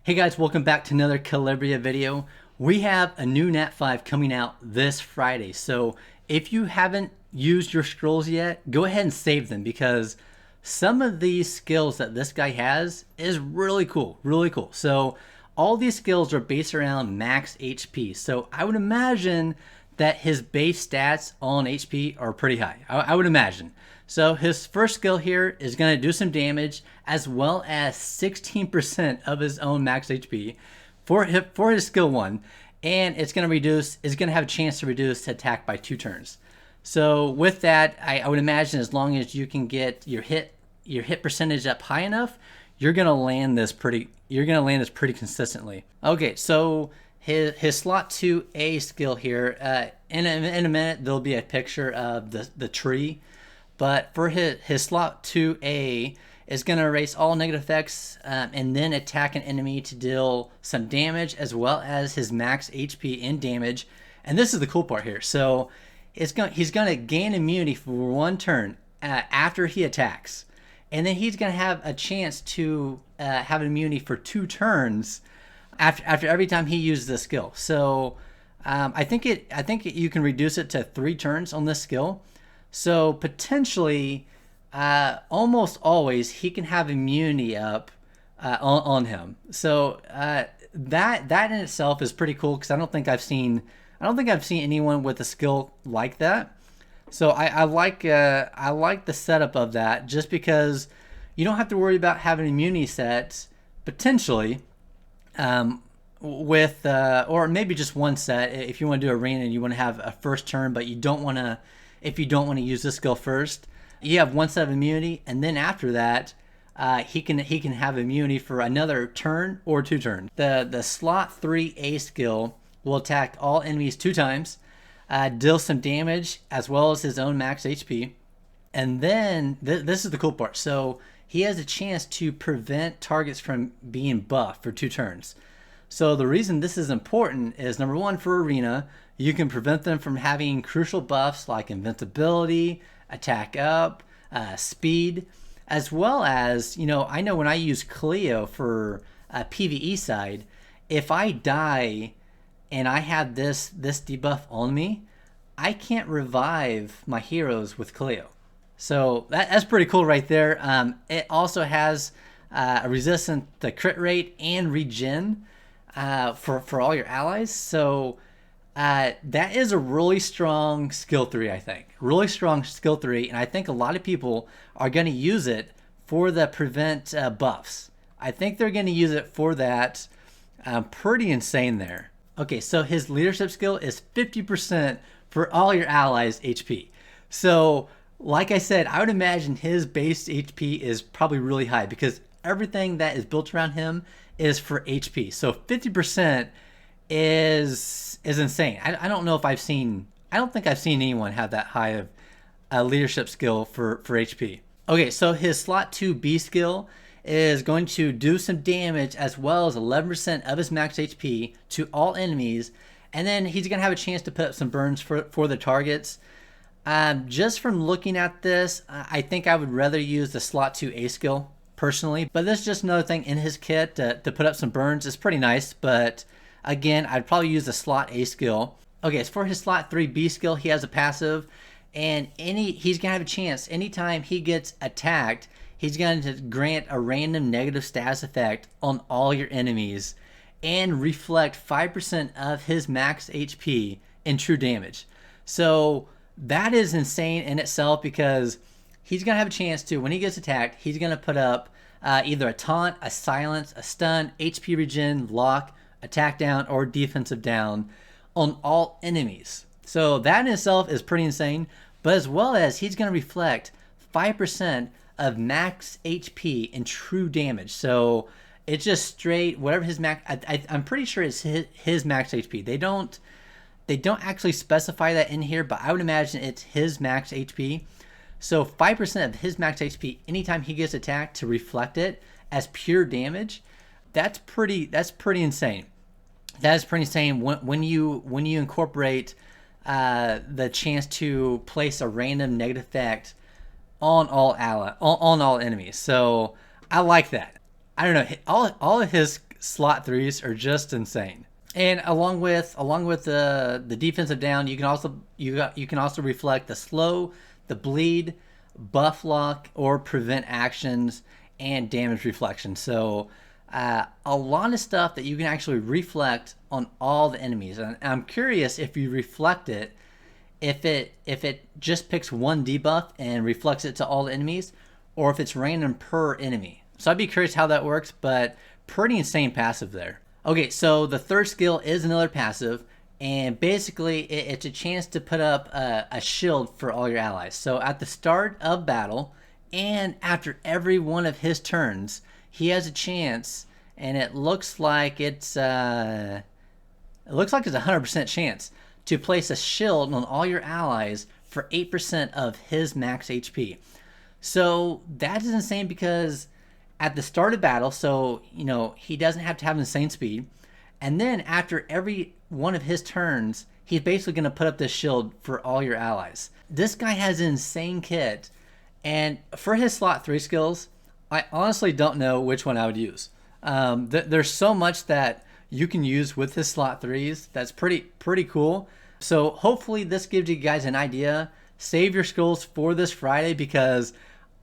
Hey guys, welcome back to another Calibria video. We have a new NAT5 coming out this Friday. So if you haven't used your scrolls yet, go ahead and save them because some of these skills that this guy has is really cool, really cool. So all these skills are based around max HP. So I would imagine that his base stats on HP are pretty high. I would imagine. So his first skill here is going to do some damage as well as 16% of his own max HP for his skill 1, and it's going to have a chance to reduce attack by 2 turns. So with that, I would imagine as long as you can get your hit percentage up high enough, you're going to land this pretty consistently. Okay, so his slot 2A skill here, in a minute there'll be a picture of the tree. But for his slot 2A is going to erase all negative effects and then attack an enemy to deal some damage as well as his max HP and damage. And this is the cool part here. So he's going to gain immunity for 1 turn after he attacks. And then he's going to have a chance to have an immunity for 2 turns after every time he uses the skill. So I think you can reduce it to 3 turns on this skill. So potentially, almost always he can have immunity up on him. So that in itself is pretty cool because I don't think I've seen anyone with a skill like that. So I like the setup of that just because you don't have to worry about having immunity sets potentially with or maybe just 1 set if you want to do arena and you want to have a first turn, but you don't want to. If you don't want to use this skill first, you have 1 set of immunity, and then after that, he can have immunity for another turn or 2 turns. The slot 3A skill will attack all enemies 2 times, deal some damage as well as his own max HP, and then this is the cool part. So he has a chance to prevent targets from being buffed for 2 turns. So the reason this is important is number 1, for arena, you can prevent them from having crucial buffs like invincibility, attack up, speed, as well as, I know when I use Cleo for PvE side, if I die and I have this debuff on me, I can't revive my heroes with Cleo. So that's pretty cool right there. It also has a resistance to crit rate and regen for all your allies. So that is a really strong skill 3, I think. Really strong skill 3, and I think a lot of people are going to use it for the prevent buffs. I think they're going to use it for that. Pretty insane there. Okay, so his leadership skill is 50% for all your allies' HP. So, like I said, I would imagine his base HP is probably really high because everything that is built around him is for HP. So 50% is insane. I don't know if I don't think I've seen anyone have that high of a leadership skill for HP. Okay, so his slot 2B skill is going to do some damage as well as 11% of his max HP to all enemies, and then he's going to have a chance to put up some burns for the targets. Just from looking at this, I think I would rather use the slot 2A skill personally, but this is just another thing in his kit to put up some burns. It's pretty nice, but again, I'd probably use the slot A skill. Okay, as for his slot 3B skill, he has a passive, and he's going to have a chance. Anytime he gets attacked, he's going to grant a random negative status effect on all your enemies and reflect 5% of his max HP in true damage. So that is insane in itself because he's going to have a chance to, when he gets attacked, he's going to put up either a taunt, a silence, a stun, HP regen, lock, attack down, or defensive down on all enemies. So that in itself is pretty insane, but as well as he's going to reflect 5% of max HP in true damage. So it's just straight whatever his max. I'm pretty sure it's his max HP. They don't actually specify that in here, but I would imagine it's his max HP. So 5% of his max HP anytime he gets attacked to reflect it as pure damage. That's pretty insane. That is pretty insane when you incorporate the chance to place a random negative effect on all enemies. So I like that. I don't know, all of his slot threes are just insane. And along with the defensive down, you can also reflect the slow, the bleed, buff lock, or prevent actions, and damage reflection. So a lot of stuff that you can actually reflect on all the enemies. And I'm curious if you reflect it, if it just picks one debuff and reflects it to all the enemies, or if it's random per enemy. So I'd be curious how that works, but pretty insane passive there. Okay, so the third skill is another passive, and basically it's a chance to put up a shield for all your allies. So at the start of battle and after every one of his turns, he has a chance, and it looks like it's a 100% chance to place a shield on all your allies for 8% of his max HP. So that is insane because at the start of battle, so he doesn't have to have insane speed, and then after every one of his turns, he's basically going to put up this shield for all your allies. This guy has an insane kit, and for his slot 3 skills, I honestly don't know which one I would use. There's so much that you can use with his slot 3s that's pretty cool. So hopefully this gives you guys an idea. Save your skills for this Friday, because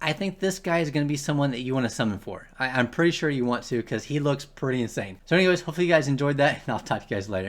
I think this guy is going to be someone that you want to summon for. I'm pretty sure you want to, because he looks pretty insane. So anyways, hopefully you guys enjoyed that, and I'll talk to you guys later.